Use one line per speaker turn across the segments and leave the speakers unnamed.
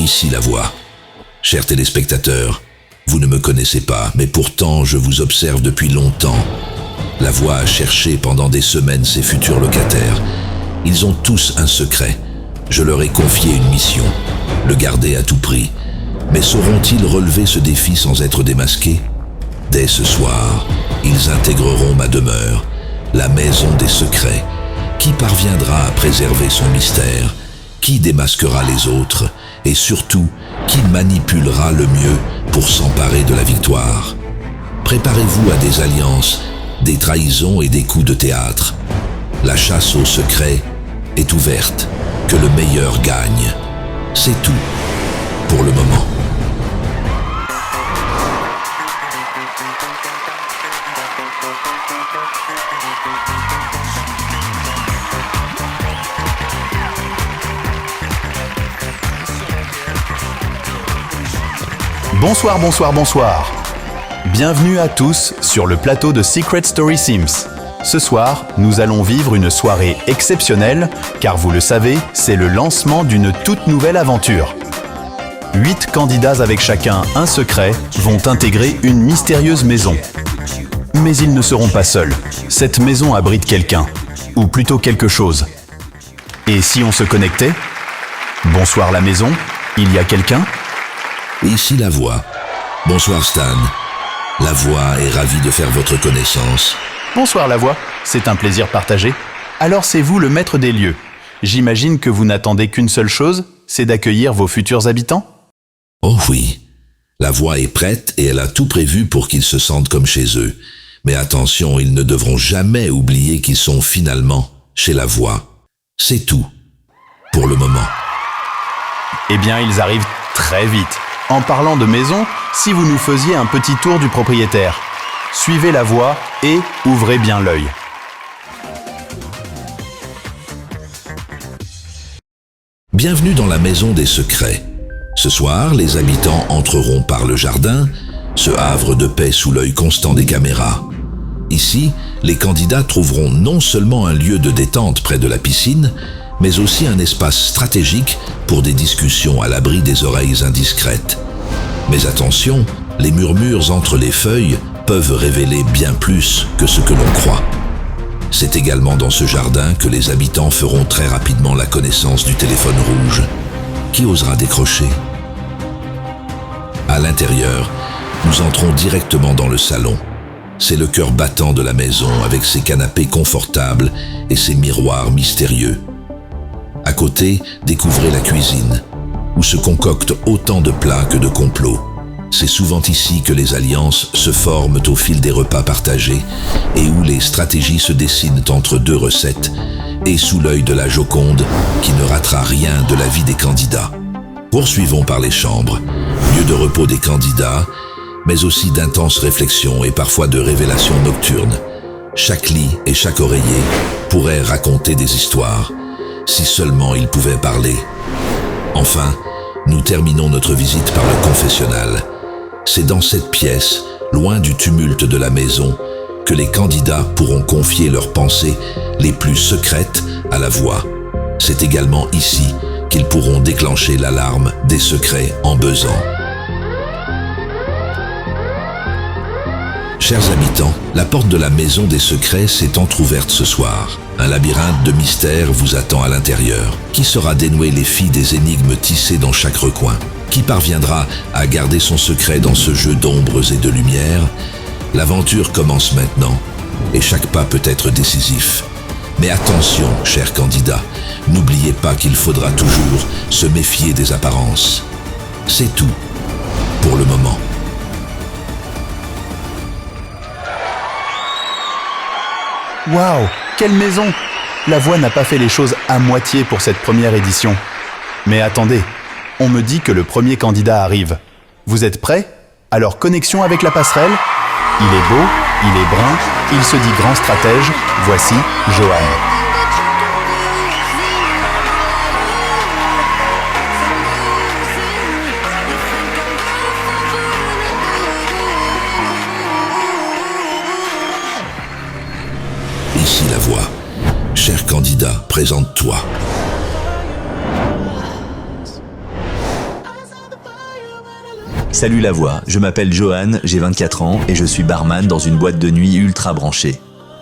Ici la voix. Chers téléspectateurs, vous ne me connaissez pas, mais pourtant je vous observe depuis longtemps. La voix a cherché pendant des semaines ses futurs locataires. Ils ont tous un secret. Je leur ai confié une mission, le garder à tout prix. Mais sauront-ils relever ce défi sans être démasqués? Dès ce soir, ils intégreront ma demeure, la maison des secrets. Qui parviendra à préserver son mystère? Qui démasquera les autres? Et surtout, qui manipulera le mieux pour s'emparer de la victoire? Préparez-vous à des alliances, des trahisons et des coups de théâtre. La chasse au secret est ouverte, que le meilleur gagne. C'est tout, pour le moment.
Bonsoir, bonsoir, bonsoir. Bienvenue à tous sur le plateau de Secret Story Sims. Ce soir, nous allons vivre une soirée exceptionnelle, car vous le savez, c'est le lancement d'une toute nouvelle aventure. 8 candidats avec chacun un secret vont intégrer une mystérieuse maison. Mais ils ne seront pas seuls. Cette maison abrite quelqu'un, ou plutôt quelque chose. Et si on se connectait? Bonsoir la maison, il y a quelqu'un?
Ici la voix. Bonsoir Stan. La voix est ravie de faire votre connaissance.
Bonsoir la voix, c'est un plaisir partagé. Alors c'est vous le maître des lieux. J'imagine que vous n'attendez qu'une seule chose, c'est d'accueillir vos futurs habitants?
Oh oui. La voix est prête et elle a tout prévu pour qu'ils se sentent comme chez eux. Mais attention, ils ne devront jamais oublier qu'ils sont finalement chez la voix. C'est tout. Pour le moment.
Eh bien, ils arrivent très vite. En parlant de maison, si vous nous faisiez un petit tour du propriétaire. Suivez la voie et ouvrez bien l'œil.
Bienvenue dans la maison des secrets. Ce soir, les habitants entreront par le jardin, ce havre de paix sous l'œil constant des caméras. Ici, les candidats trouveront non seulement un lieu de détente près de la piscine, mais aussi un espace stratégique pour des discussions à l'abri des oreilles indiscrètes. Mais attention, les murmures entre les feuilles peuvent révéler bien plus que ce que l'on croit. C'est également dans ce jardin que les habitants feront très rapidement la connaissance du téléphone rouge. Qui osera décrocher? À l'intérieur, nous entrons directement dans le salon. C'est le cœur battant de la maison avec ses canapés confortables et ses miroirs mystérieux. À côté, découvrez la cuisine, où se concoctent autant de plats que de complots. C'est souvent ici que les alliances se forment au fil des repas partagés et où les stratégies se dessinent entre deux recettes et sous l'œil de la Joconde qui ne ratera rien de la vie des candidats. Poursuivons par les chambres, lieu de repos des candidats, mais aussi d'intenses réflexions et parfois de révélations nocturnes. Chaque lit et chaque oreiller pourraient raconter des histoires, si seulement ils pouvaient parler. Enfin, nous terminons notre visite par le confessionnal. C'est dans cette pièce, loin du tumulte de la maison, que les candidats pourront confier leurs pensées les plus secrètes à la voix. C'est également ici qu'ils pourront déclencher l'alarme des secrets en buzzant. Chers habitants, la porte de la maison des secrets s'est entrouverte ce soir. Un labyrinthe de mystères vous attend à l'intérieur. Qui saura dénouer les fils des énigmes tissées dans chaque recoin? Qui parviendra à garder son secret dans ce jeu d'ombres et de lumière? L'aventure commence maintenant, et chaque pas peut être décisif. Mais attention, chers candidats, n'oubliez pas qu'il faudra toujours se méfier des apparences. C'est tout, pour le moment.
Waouh, quelle maison! La voix n'a pas fait les choses à moitié pour cette première édition. Mais attendez, on me dit que le premier candidat arrive. Vous êtes prêts? Alors connexion avec la passerelle? Il est beau, il est brun, il se dit grand stratège. Voici Johan.
Ici la voix. Cher candidat, présente-toi.
Salut la voix, je m'appelle Johan, j'ai 24 ans et je suis barman dans une boîte de nuit ultra branchée.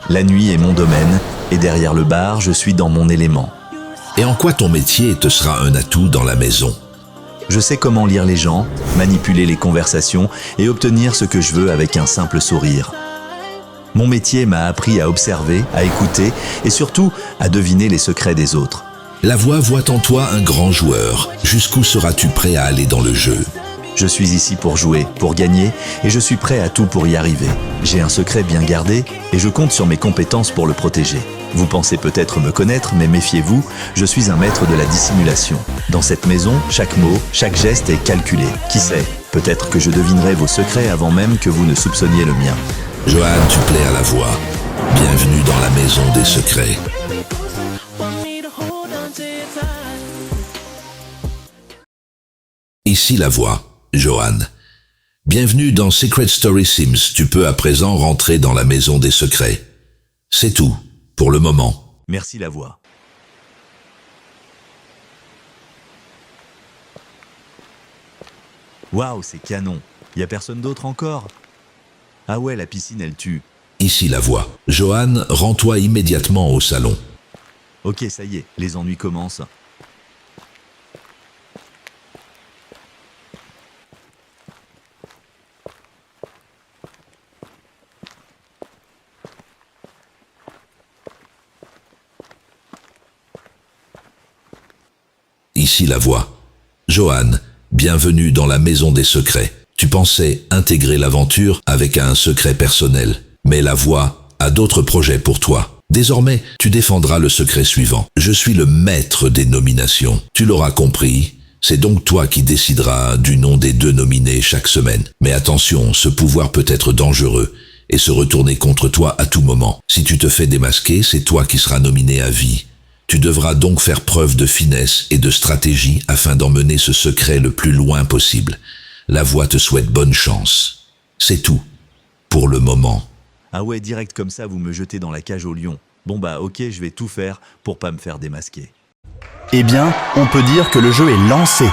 La nuit est mon domaine et derrière le bar, je suis dans mon élément.
Et en quoi ton métier te sera un atout dans la maison?
Je sais comment lire les gens, manipuler les conversations et obtenir ce que je veux avec un simple sourire. Mon métier m'a appris à observer, à écouter et surtout à deviner les secrets des autres.
La voix voit en toi un grand joueur. Jusqu'où seras-tu prêt à aller dans le jeu?
Je suis ici pour jouer, pour gagner, et je suis prêt à tout pour y arriver. J'ai un secret bien gardé, et je compte sur mes compétences pour le protéger. Vous pensez peut-être me connaître, mais méfiez-vous, je suis un maître de la dissimulation. Dans cette maison, chaque mot, chaque geste est calculé. Qui sait, peut-être que je devinerai vos secrets avant même que vous ne soupçonniez le mien.
Johan, tu plais à la voix. Bienvenue dans la maison des secrets. Ici la voix. Johan. Bienvenue dans Secret Story Sims. Tu peux à présent rentrer dans la maison des secrets. C'est tout, pour le moment.
Merci la voix. Waouh, c'est canon. Y a personne d'autre encore? Ah ouais, la piscine, elle tue.
Ici la voix. Johan, rends-toi immédiatement au salon.
Ok, ça y est, les ennuis commencent.
Ici la voix. Johan, bienvenue dans la maison des secrets. Tu pensais intégrer l'aventure avec un secret personnel, mais la voix a d'autres projets pour toi. Désormais, tu défendras le secret suivant. Je suis le maître des nominations. Tu l'auras compris, c'est donc toi qui décideras du nom des 2 nominés chaque semaine. Mais attention, ce pouvoir peut être dangereux et se retourner contre toi à tout moment. Si tu te fais démasquer, c'est toi qui seras nominé à vie. Tu devras donc faire preuve de finesse et de stratégie afin d'emmener ce secret le plus loin possible. La voix te souhaite bonne chance. C'est tout, pour le moment.
Ah ouais, direct comme ça, vous me jetez dans la cage au lion. Bon bah ok, je vais tout faire pour pas me faire démasquer.
Eh bien, on peut dire que le jeu est lancé.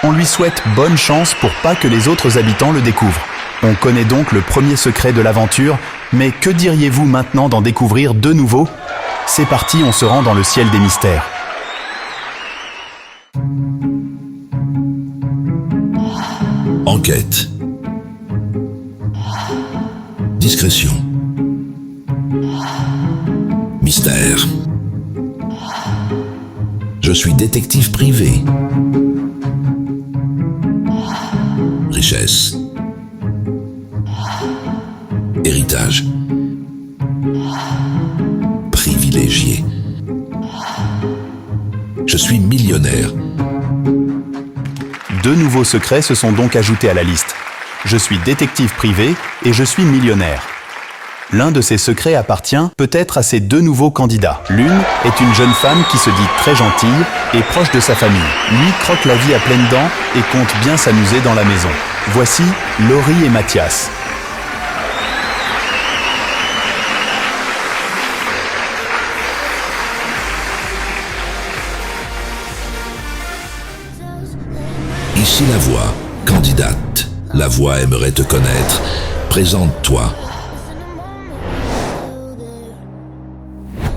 On lui souhaite bonne chance pour pas que les autres habitants le découvrent. On connaît donc le premier secret de l'aventure, mais que diriez-vous maintenant d'en découvrir 2 nouveaux? C'est parti, on se rend dans le ciel des mystères.
Enquête. Discrétion. Mystère. Je suis détective privé. Richesse. Héritage. Privilégié. Je suis millionnaire.
2 nouveaux secrets se sont donc ajoutés à la liste. Je suis détective privé et je suis millionnaire. L'un de ces secrets appartient peut-être à ces 2 nouveaux candidats. L'une est une jeune femme qui se dit très gentille et proche de sa famille. Lui croque la vie à pleines dents et compte bien s'amuser dans la maison. Voici Laurie et Mathias.
Ici la voix, candidate. La voix aimerait te connaître. Présente-toi.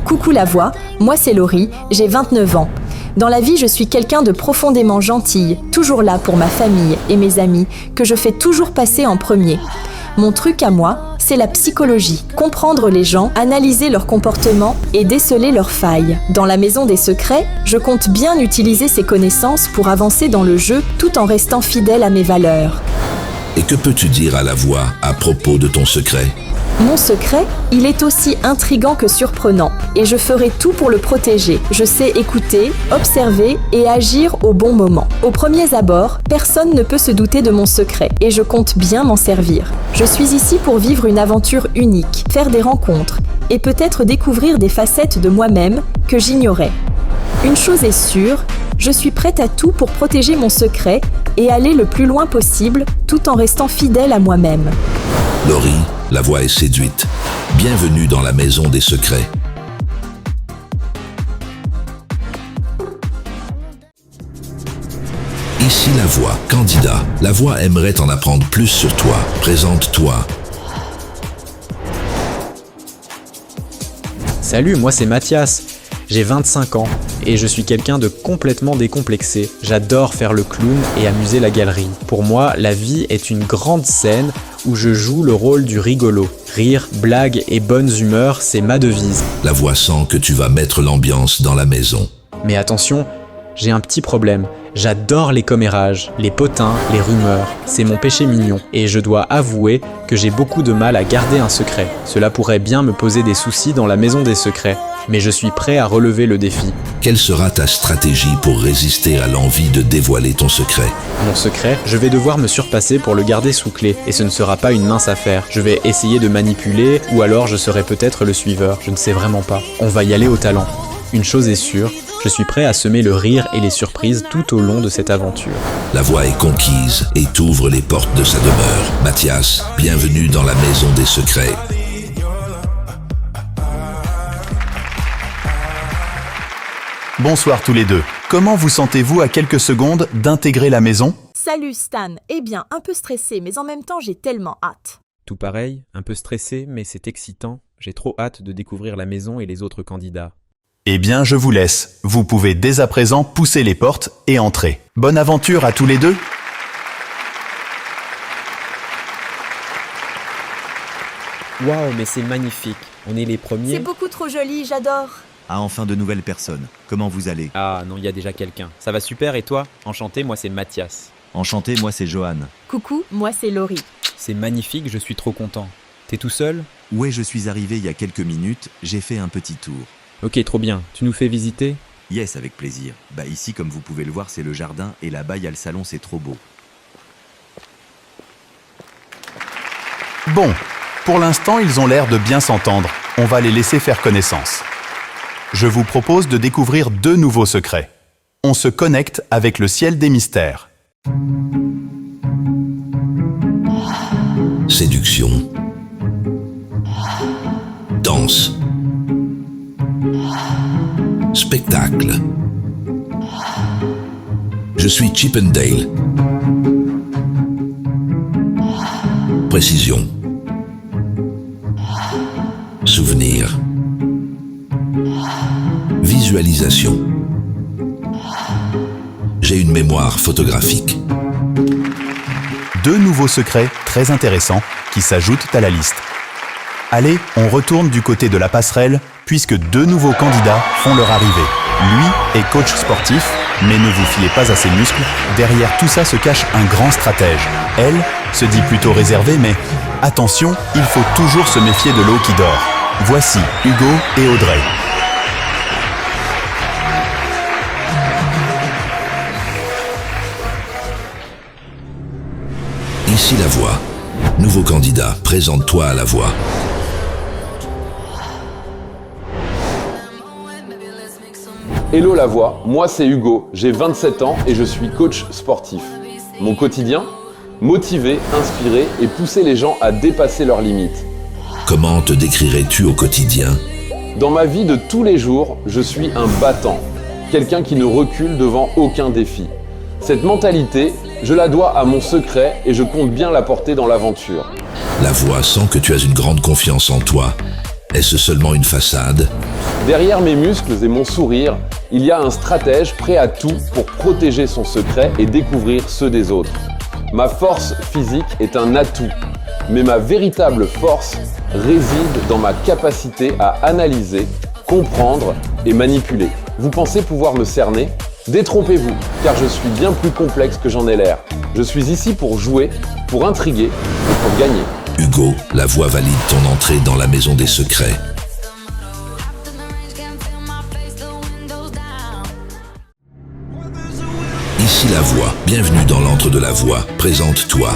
Coucou la voix, moi c'est Laurie, j'ai 29 ans. Dans la vie, je suis quelqu'un de profondément gentille, toujours là pour ma famille et mes amis, que je fais toujours passer en premier. Mon truc à moi, c'est la psychologie. Comprendre les gens, analyser leur comportement et déceler leurs failles. Dans la maison des secrets, je compte bien utiliser ces connaissances pour avancer dans le jeu tout en restant fidèle à mes valeurs.
Et que peux-tu dire à la voix à propos de ton secret?
Mon secret, il est aussi intriguant que surprenant et je ferai tout pour le protéger. Je sais écouter, observer et agir au bon moment. Aux premiers abords, personne ne peut se douter de mon secret et je compte bien m'en servir. Je suis ici pour vivre une aventure unique, faire des rencontres et peut-être découvrir des facettes de moi-même que j'ignorais. Une chose est sûre, je suis prête à tout pour protéger mon secret et aller le plus loin possible tout en restant fidèle à moi-même.
Laurie, la voix est séduite. Bienvenue dans la maison des secrets. Ici la voix, candidat. La voix aimerait en apprendre plus sur toi. Présente-toi.
Salut, moi c'est Mathias. J'ai 25 ans et je suis quelqu'un de complètement décomplexé. J'adore faire le clown et amuser la galerie. Pour moi, la vie est une grande scène où je joue le rôle du rigolo. Rire, blagues et bonnes humeurs, c'est ma devise.
La voix sent que tu vas mettre l'ambiance dans la maison.
Mais attention, j'ai un petit problème. J'adore les commérages, les potins, les rumeurs. C'est mon péché mignon. Et je dois avouer que j'ai beaucoup de mal à garder un secret. Cela pourrait bien me poser des soucis dans la maison des secrets. Mais je suis prêt à relever le défi.
Quelle sera ta stratégie pour résister à l'envie de dévoiler ton secret?
Mon secret, je vais devoir me surpasser pour le garder sous clé. Et ce ne sera pas une mince affaire. Je vais essayer de manipuler, ou alors je serai peut-être le suiveur. Je ne sais vraiment pas. On va y aller au talent. Une chose est sûre, je suis prêt à semer le rire et les surprises tout au long de cette aventure.
La voix est conquise et t'ouvre les portes de sa demeure. Mathias, bienvenue dans la maison des secrets.
Bonsoir tous les deux. Comment vous sentez-vous à quelques secondes d'intégrer la maison?
Salut Stan. Eh bien, un peu stressé, mais en même temps, j'ai tellement hâte.
Tout pareil, un peu stressé, mais c'est excitant. J'ai trop hâte de découvrir la maison et les autres candidats.
Eh bien, je vous laisse. Vous pouvez dès à présent pousser les portes et entrer. Bonne aventure à tous les deux.
Waouh, mais c'est magnifique. On est les premiers.
C'est beaucoup trop joli, j'adore.
Ah, enfin de nouvelles personnes. Comment vous allez?
Ah non, il y a déjà quelqu'un. Ça va super et toi? Enchanté, moi c'est Mathias.
Enchanté, moi c'est Johan.
Coucou, moi c'est Laurie.
C'est magnifique, je suis trop content. T'es tout seul?
Ouais, je suis arrivé il y a quelques minutes, j'ai fait un petit tour.
Ok, trop bien. Tu nous fais visiter?
Yes, avec plaisir. Bah ici, comme vous pouvez le voir, c'est le jardin et là-bas, il y a le salon, c'est trop beau.
Bon, pour l'instant, ils ont l'air de bien s'entendre. On va les laisser faire connaissance. Je vous propose de découvrir 2 nouveaux secrets. On se connecte avec le ciel des mystères.
Séduction. Danse. Spectacle. Je suis Chip 'n Dale. Précision. Souvenir. Visualisation. J'ai une mémoire photographique.
2 nouveaux secrets très intéressants qui s'ajoutent à la liste. Allez, on retourne du côté de la passerelle puisque 2 nouveaux candidats font leur arrivée. Lui est coach sportif, mais ne vous fiez pas à ses muscles. Derrière tout ça se cache un grand stratège. Elle se dit plutôt réservée, mais attention, il faut toujours se méfier de l'eau qui dort. Voici Hugo et Audrey.
Ici la voix. Nouveau candidat, présente-toi à la voix.
Hello la voix, moi c'est Hugo, j'ai 27 ans et je suis coach sportif. Mon quotidien? Motiver, inspirer et pousser les gens à dépasser leurs limites.
Comment te décrirais-tu au quotidien?
Dans ma vie de tous les jours, je suis un battant, quelqu'un qui ne recule devant aucun défi. Cette mentalité, je la dois à mon secret et je compte bien la porter dans l'aventure.
La voix sent que tu as une grande confiance en toi. Est-ce seulement une façade?
Derrière mes muscles et mon sourire, il y a un stratège prêt à tout pour protéger son secret et découvrir ceux des autres. Ma force physique est un atout, mais ma véritable force réside dans ma capacité à analyser, comprendre et manipuler. Vous pensez pouvoir me cerner? Détrompez-vous, car je suis bien plus complexe que j'en ai l'air. Je suis ici pour jouer, pour intriguer et pour gagner.
Hugo, la voix valide ton entrée dans la maison des secrets. Ici la voix, bienvenue dans l'antre de la voix, présente-toi.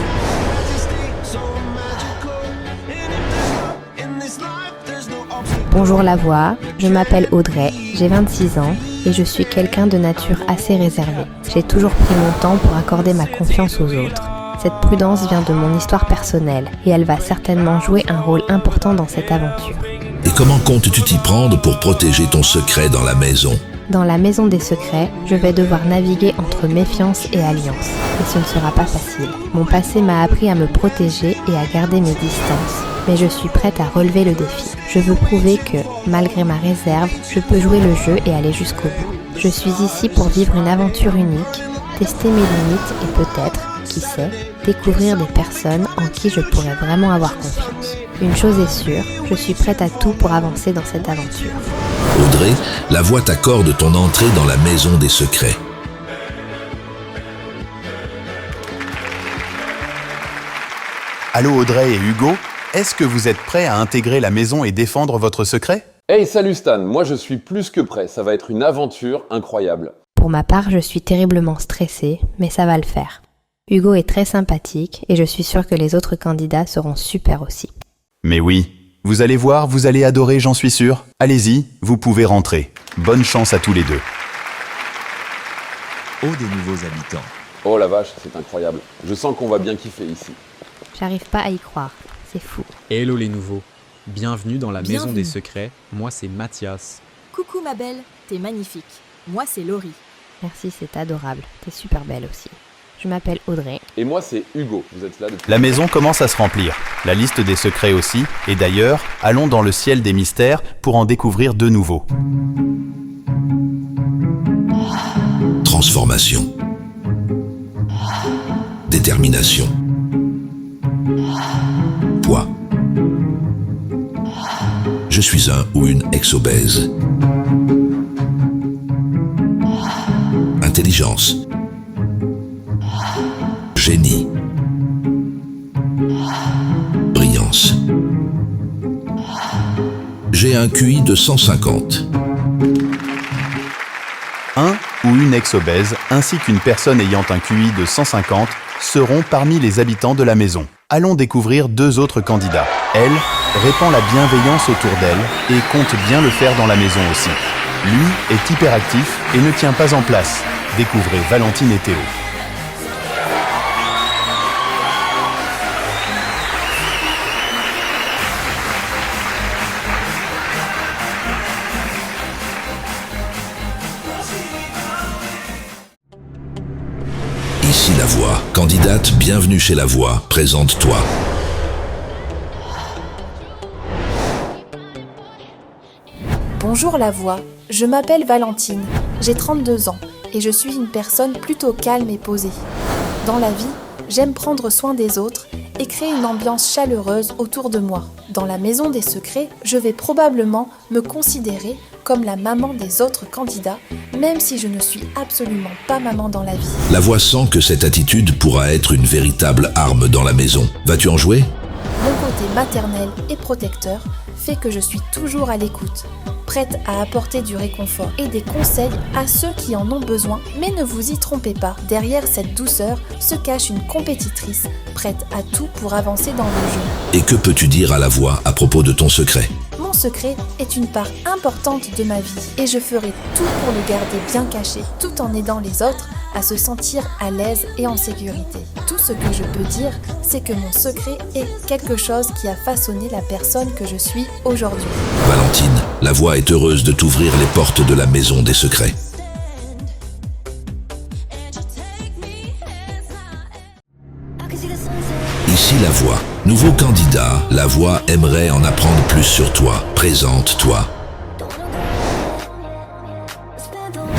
Bonjour la voix, je m'appelle Audrey, j'ai 26 ans et je suis quelqu'un de nature assez réservée. J'ai toujours pris mon temps pour accorder ma confiance aux autres. Cette prudence vient de mon histoire personnelle et elle va certainement jouer un rôle important dans cette aventure.
Et comment comptes-tu t'y prendre pour protéger ton secret dans la maison?
Dans la maison des secrets, je vais devoir naviguer entre méfiance et alliance, et ce ne sera pas facile. Mon passé m'a appris à me protéger et à garder mes distances, mais je suis prête à relever le défi. Je veux prouver que, malgré ma réserve, je peux jouer le jeu et aller jusqu'au bout. Je suis ici pour vivre une aventure unique, tester mes limites et peut-être, qui sait, découvrir des personnes en qui je pourrais vraiment avoir confiance. Une chose est sûre, je suis prête à tout pour avancer dans cette aventure.
Audrey, la voix t'accorde ton entrée dans la maison des secrets.
Allô Audrey et Hugo, est-ce que vous êtes prêts à intégrer la maison et défendre votre secret ?
Hey, salut Stan, moi je suis plus que prêt, ça va être une aventure incroyable.
Pour ma part, je suis terriblement stressée, mais ça va le faire. Hugo est très sympathique et je suis sûre que les autres candidats seront super aussi.
Mais oui, vous allez voir, vous allez adorer, j'en suis sûr. Allez-y, vous pouvez rentrer. Bonne chance à tous les deux.
Oh, des nouveaux habitants.
Oh la vache, c'est incroyable. Je sens qu'on va bien kiffer ici.
J'arrive pas à y croire, c'est fou.
Hello les nouveaux, bienvenue dans la maison
Bienvenue.
des secrets, moi c'est Mathias.
Coucou ma belle, t'es magnifique. Moi c'est Laurie.
Merci, c'est adorable. T'es super belle aussi. Je m'appelle Audrey.
Et moi c'est Hugo, vous êtes là depuis...
La maison commence à se remplir, la liste des secrets aussi, et d'ailleurs, allons dans le ciel des mystères pour en découvrir de nouveaux.
Transformation. Détermination. Poids. Je suis un ou une ex-obèse. Intelligence. Génie. Brillance. J'ai un QI de 150.
Un ou une ex-obèse, ainsi qu'une personne ayant un QI de 150, seront parmi les habitants de la maison. Allons découvrir deux autres candidats. Elle répand la bienveillance autour d'elle et compte bien le faire dans la maison aussi. Lui est hyperactif et ne tient pas en place. Découvrez Valentine et Théo.
Ici la voix. Candidate, bienvenue chez la voix. Présente-toi.
Bonjour la voix, je m'appelle Valentine, j'ai 32 ans et je suis une personne plutôt calme et posée. Dans la vie, j'aime prendre soin des autres et créer une ambiance chaleureuse autour de moi. Dans la maison des secrets, je vais probablement me considérer comme la maman des autres candidats, même si je ne suis absolument pas maman dans la vie.
La voix sent que cette attitude pourra être une véritable arme dans la maison. Vas-tu en jouer ?
Mon côté maternel et protecteur fait que je suis toujours à l'écoute, prête à apporter du réconfort et des conseils à ceux qui en ont besoin. Mais ne vous y trompez pas, derrière cette douceur se cache une compétitrice, prête à tout pour avancer dans le jeu.
Et que peux-tu dire à la voix à propos de ton secret ?
Mon secret est une part importante de ma vie et je ferai tout pour le garder bien caché, tout en aidant les autres à se sentir à l'aise et en sécurité. Tout ce que je peux dire, c'est que mon secret est quelque chose qui a façonné la personne que je suis aujourd'hui.
Valentine, la voix est heureuse de t'ouvrir les portes de la maison des secrets. Ici la voix. Nouveau candidat, la voix aimerait en apprendre plus sur toi. Présente-toi.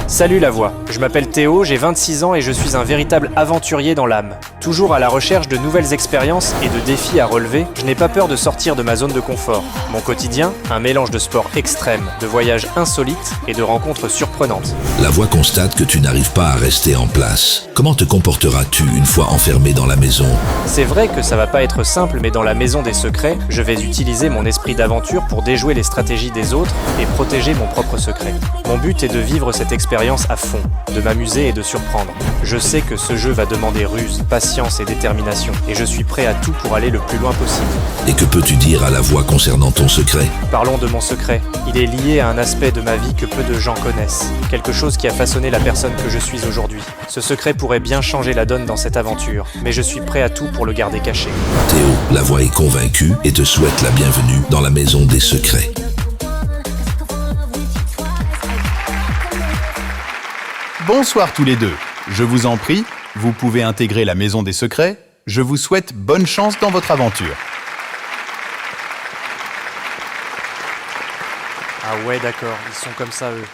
Salut la voix, je m'appelle Théo, j'ai 26 ans et je suis un véritable aventurier dans l'âme. Toujours à la recherche de nouvelles expériences et de défis à relever, je n'ai pas peur de sortir de ma zone de confort. Mon quotidien, un mélange de sports extrêmes, de voyages insolites et de rencontres surprenantes.
La voix constate que tu n'arrives pas à rester en place. Comment te comporteras-tu une fois enfermé dans la maison ?
C'est vrai que ça va pas être simple, mais dans la maison des secrets, je vais utiliser mon esprit d'aventure pour déjouer les stratégies des autres et protéger mon propre secret. Mon but est de vivre cette expérience à fond, de m'amuser et de surprendre. Je sais que ce jeu va demander ruse, patience et détermination, et je suis prêt à tout pour aller le plus loin possible.
Et que peux-tu dire à la voix concernant ton secret ?
Parlons de mon secret. Il est lié à un aspect de ma vie que peu de gens connaissent. Quelque chose qui a façonné la personne que je suis aujourd'hui. Ce secret pourrait bien changer la donne dans cette aventure, mais je suis prêt à tout pour le garder caché.
Théo, la voix est convaincue et te souhaite la bienvenue dans la maison des secrets.
Bonsoir tous les deux. Je vous en prie, vous pouvez intégrer la maison des secrets. Je vous souhaite bonne chance dans votre aventure.
Ah ouais, d'accord, ils sont comme ça, eux.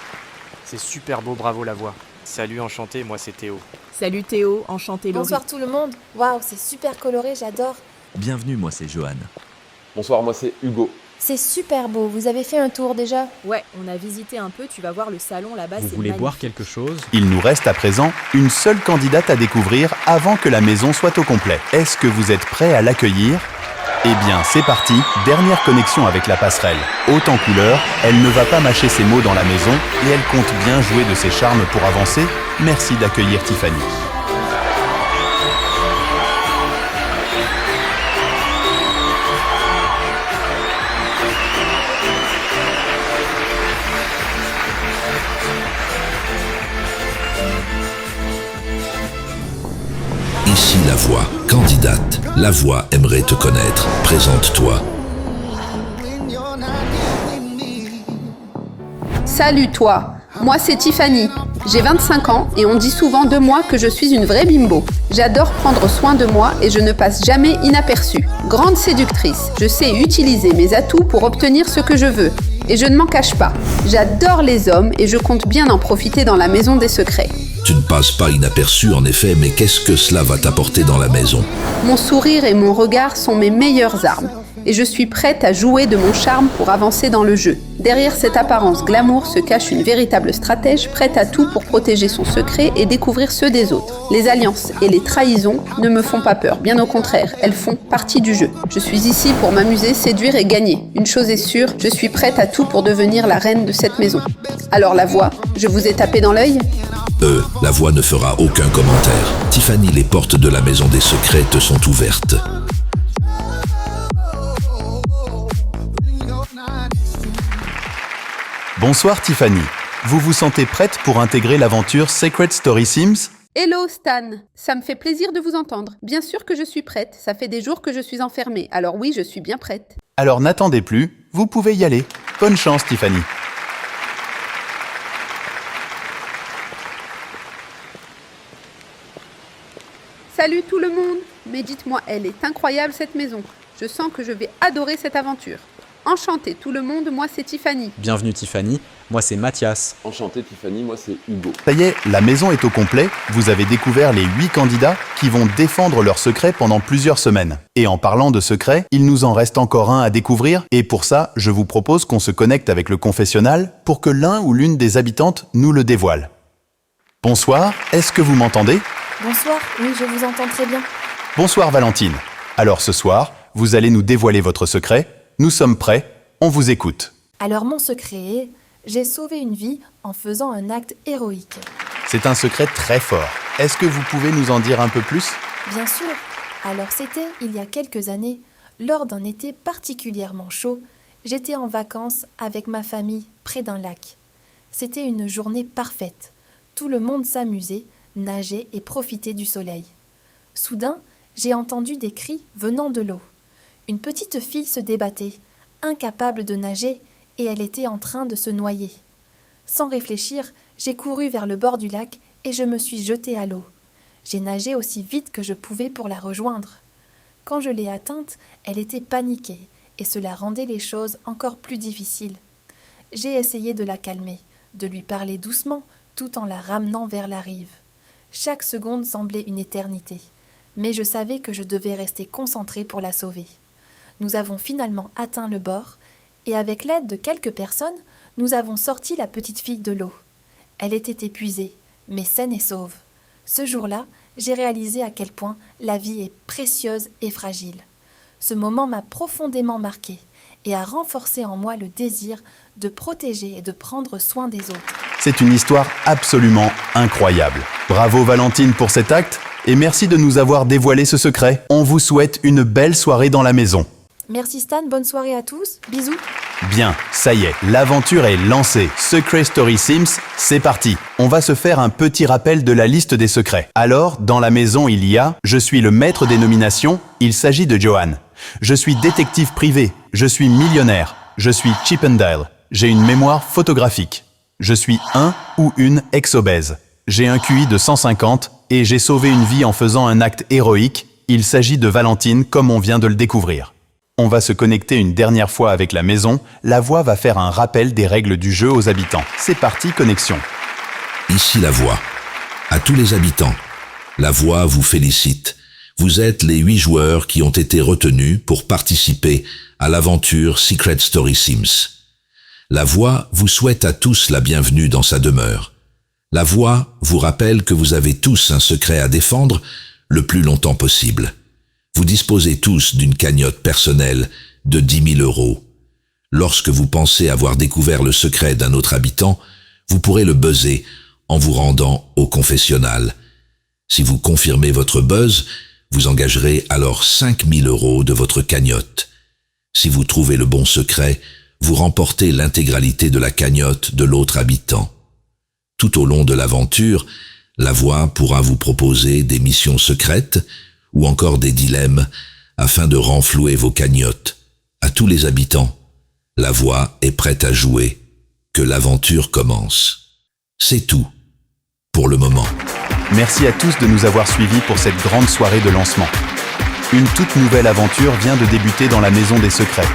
C'est super beau, bravo la voix. Salut, enchanté, moi c'est Théo.
Salut Théo, enchanté Laurie.
Bonsoir tout le monde. Waouh, c'est super coloré, j'adore.
Bienvenue, moi c'est Johan.
Bonsoir, moi c'est Hugo.
C'est super beau, vous avez fait un tour déjà?
Ouais, on a visité un peu, tu vas voir le salon là-bas,
Vous
c'est
voulez
magnifique.
boire quelque chose?
Il nous reste à présent une seule candidate à découvrir avant que la maison soit au complet. Est-ce que vous êtes prêts à l'accueillir? Eh bien, c'est parti, dernière connexion avec la passerelle. Haute en couleur, elle ne va pas mâcher ses mots dans la maison et elle compte bien jouer de ses charmes pour avancer. Merci d'accueillir Tiffany.
Ici la voix, candidate. La voix aimerait te connaître. Présente-toi.
Salut toi, moi c'est Tiffany. J'ai 25 ans et on dit souvent de moi que je suis une vraie bimbo. J'adore prendre soin de moi et je ne passe jamais inaperçue. Grande séductrice, je sais utiliser mes atouts pour obtenir ce que je veux. Et je ne m'en cache pas. J'adore les hommes et je compte bien en profiter dans la maison des secrets.
Tu ne passes pas inaperçu en effet, mais qu'est-ce que cela va t'apporter dans la maison?
Mon sourire et mon regard sont mes meilleures armes. Et je suis prête à jouer de mon charme pour avancer dans le jeu. Derrière cette apparence glamour se cache une véritable stratège prête à tout pour protéger son secret et découvrir ceux des autres. Les alliances et les trahisons ne me font pas peur, bien au contraire, elles font partie du jeu. Je suis ici pour m'amuser, séduire et gagner. Une chose est sûre, je suis prête à tout pour devenir la reine de cette maison. Alors la voix, je vous ai tapé dans l'œil ?
La voix ne fera aucun commentaire. Tiffany, les portes de la maison des secrets te sont ouvertes.
Bonsoir Tiffany. Vous vous sentez prête pour intégrer l'aventure Secret Story Sims?
Hello Stan, ça me fait plaisir de vous entendre. Bien sûr que je suis prête, ça fait des jours que je suis enfermée, alors oui, je suis bien prête.
Alors n'attendez plus, vous pouvez y aller. Bonne chance Tiffany.
Salut tout le monde! Mais dites-moi, elle est incroyable cette maison. Je sens que je vais adorer cette aventure. Enchanté tout le monde, moi c'est Tiffany.
Bienvenue Tiffany, moi c'est Mathias.
Enchanté Tiffany, moi c'est Hugo.
Ça y est, la maison est au complet. Vous avez découvert les 8 candidats qui vont défendre leurs secrets pendant plusieurs semaines. Et en parlant de secrets, il nous en reste encore un à découvrir. Et pour ça, je vous propose qu'on se connecte avec le confessionnal pour que l'un ou l'une des habitantes nous le dévoile. Bonsoir, est-ce que vous m'entendez?
Bonsoir, oui, je vous entends très bien.
Bonsoir Valentine. Alors ce soir, vous allez nous dévoiler votre secret. Nous sommes prêts, on vous écoute.
Alors mon secret est, j'ai sauvé une vie en faisant un acte héroïque.
C'est un secret très fort. Est-ce que vous pouvez nous en dire un peu plus?
Bien sûr. Alors c'était il y a quelques années, lors d'un été particulièrement chaud, j'étais en vacances avec ma famille près d'un lac. C'était une journée parfaite. Tout le monde s'amusait, nageait et profitait du soleil. Soudain, j'ai entendu des cris venant de l'eau. Une petite fille se débattait, incapable de nager, et elle était en train de se noyer. Sans réfléchir, j'ai couru vers le bord du lac et je me suis jetée à l'eau. J'ai nagé aussi vite que je pouvais pour la rejoindre. Quand je l'ai atteinte, elle était paniquée et cela rendait les choses encore plus difficiles. J'ai essayé de la calmer, de lui parler doucement tout en la ramenant vers la rive. Chaque seconde semblait une éternité, mais je savais que je devais rester concentrée pour la sauver. Nous avons finalement atteint le bord et avec l'aide de quelques personnes, nous avons sorti la petite fille de l'eau. Elle était épuisée, mais saine et sauve. Ce jour-là, j'ai réalisé à quel point la vie est précieuse et fragile. Ce moment m'a profondément marquée et a renforcé en moi le désir de protéger et de prendre soin des autres.
C'est une histoire absolument incroyable. Bravo Valentine pour cet acte et merci de nous avoir dévoilé ce secret. On vous souhaite une belle soirée dans la maison.
Merci Stan, bonne soirée à tous, bisous.
Bien, ça y est, l'aventure est lancée. Secret Story Sims, c'est parti. On va se faire un petit rappel de la liste des secrets. Alors, dans la maison, il y a « Je suis le maître des nominations », il s'agit de Johan. « Je suis détective privé », « Je suis millionnaire », « Je suis Chip 'n Dale », « J'ai une mémoire photographique », « Je suis un ou une ex-obèse », J'ai un QI de 150 et j'ai sauvé une vie en faisant un acte héroïque. Il s'agit de Valentine comme on vient de le découvrir. On va se connecter une dernière fois avec la maison. La voix va faire un rappel des règles du jeu aux habitants. C'est parti, connexion.
Ici la voix. À tous les habitants, la voix vous félicite. Vous êtes les 8 joueurs qui ont été retenus pour participer à l'aventure Secret Story Sims. La voix vous souhaite à tous la bienvenue dans sa demeure. La voix vous rappelle que vous avez tous un secret à défendre le plus longtemps possible. Vous disposez tous d'une cagnotte personnelle de 10 000 €. Lorsque vous pensez avoir découvert le secret d'un autre habitant, vous pourrez le buzzer en vous rendant au confessionnal. Si vous confirmez votre buzz, vous engagerez alors 5 000 € de votre cagnotte. Si vous trouvez le bon secret, vous remportez l'intégralité de la cagnotte de l'autre habitant. Tout au long de l'aventure, la voix pourra vous proposer des missions secrètes ou encore des dilemmes afin de renflouer vos cagnottes. À tous les habitants, la voix est prête à jouer. Que l'aventure commence. C'est tout pour le moment.
Merci à tous de nous avoir suivis pour cette grande soirée de lancement. Une toute nouvelle aventure vient de débuter dans la Maison des Secrets.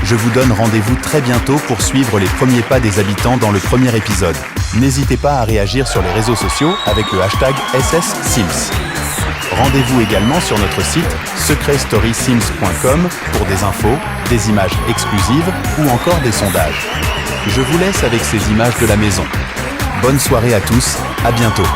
Je vous donne rendez-vous très bientôt pour suivre les premiers pas des habitants dans le premier épisode. N'hésitez pas à réagir sur les réseaux sociaux avec le hashtag #SSSims. Rendez-vous également sur notre site secretstorysims.com pour des infos, des images exclusives ou encore des sondages. Je vous laisse avec ces images de la maison. Bonne soirée à tous, à bientôt.